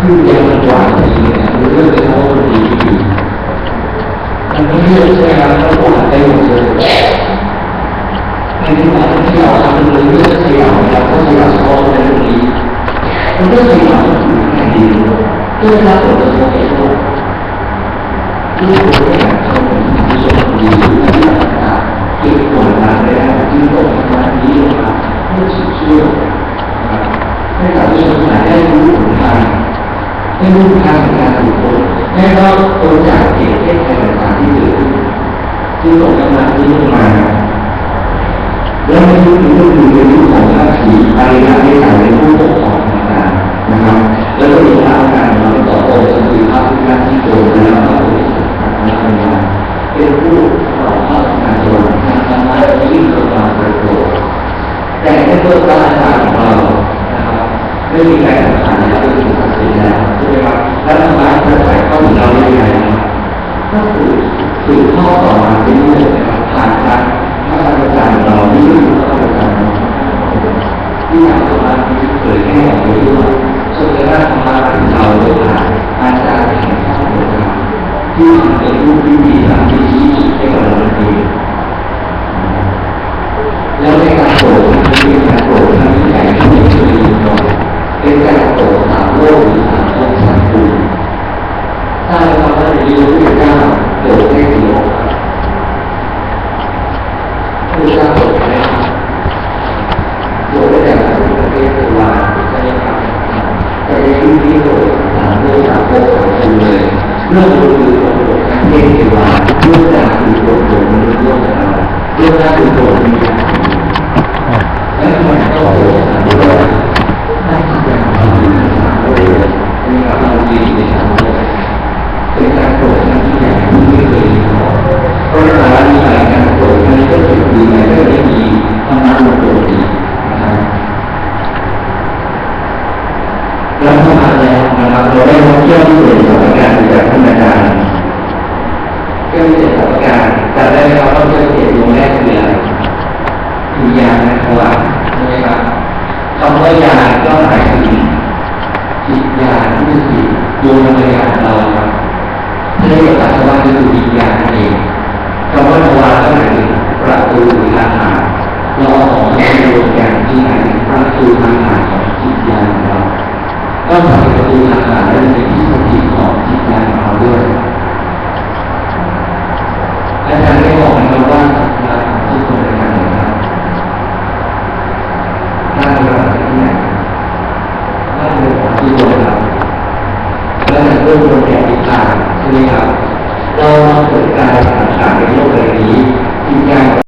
คือยังมันหวานดีเนี่ยเรื่องเป็นโมดีมันไม่เลือกใช่ไหมครับเราหวานได้หมดเลยในที่ว่าที่เราทำเป็นเรื่องเสียงเราก็เสียงเฉพาะในเรื่องนี้มันก็เสียงแค่ดีก็ได้รับผลกระทบเองด้วยที่ผมได้การชมผู้ชมดีที่ต่างๆที่ผลงานได้ที่ตกมาที่มาให้ช่วยให้กับผู้ชมได้รู้ผลงานให้รู้ทางการฝึกฝนให้เราตัวจากเหตุให้ใครต่างๆที่เกิดขึ้นที่ตกมาที่มาแล้วในยุคนี้ก็คือในยุคของราศีอะไรนะในสายเป็นผู้ปกครองต่างๆนะครับแล้วก็มีทางการเราต่อโตจนถึงภาพที่การที่โตแล้วก็เป็นผู้ต่อภาพการตรวจทางธรรมะที่เกิดความประโยชน์แต่ในเพื่อการทางของเรานะครับไม่มีการสำคัญแล้วก็ถูกตัดสินแล้วใช่ไหมครับแล้วธรรมะจะถ่ายเข้าถึงเราได้ยังไงครับก็คือสืบทอดต่อมาเป็นเรื่องนะครับผ่านการพระอาจารย์เราที่รู้พระอาจารย์ที่ทำธรรมะที่เผยแพร่ออกไปด้วยจนกระทั่งธรรมะถึงเราได้ผ่านอาจารย์แห่งข้าวโพดที่ทำเป็นรูปวิธีทำที่ชี้ให้กับเราเองแล้วในการโปรดเป็นการโปรดทั้งใหญ่ที่ไม่เคยมีก่อนเป็นการโปรดสามโลกหรือสามภพสามภูมิถ้าเราทำได้ดีเราไม่กล้าโปรดให้ดีออกผู้สร้างโปรดได้โปรดได้แต่ประเทศตัววาใช่ไหมครับแต่ในที่นี้โปรดสามโลกสามภพสามภูมิเลยเรื่องคือการเทศวาเรื่องการคือโปรดโมเรื่องเราเรื่องการคือโปรดมีและทำไมต้องโปรดด้วยน่าที่จะทำดีในการทำดีในทางโลกเป็นการโปรดที่ใหญ่ที่ไม่เคยมีมาก่อนเพราะฉะนั้นมีการโปรดนั้นก็จะดีในเรื่องที่ธรรมะโปรดดีนะครับแล้วธรรมะแล้วนะครับเราได้มาเที่ยวที่เรียนสถานการณ์จากท่านอาจารย์เที่ยวที่สถานการณ์แต่ได้เราต้องเที่ยวเห็นตรงแรกคืออะไรคือยานะครับใช่ไหมครับคำว่ายาก็หมายถึงจิตญาณที่สี่ดวงวิญญาณเราครับที่เรียกว่าสวรรค์คือวิญญาณเองคำว่าทวารก็หมายถึงประตูหรือทางผ่านเราเอาของให้ดวงญาณที่หมายถึงประตูทางผ่านของจิตญาณของเราก็ทำให้ประตูทางผ่านได้เป็นที่สถิตของจิตญาณของเราด้วยอาจารย์ได้บอกนะครับว่าที่คนในการนะครับร่างกายที่ไหนร่างกายของที่ตัวเราแล้วในเรื่องดวงแดดที่ผ่านใช่ไหมครับเราเกิดการ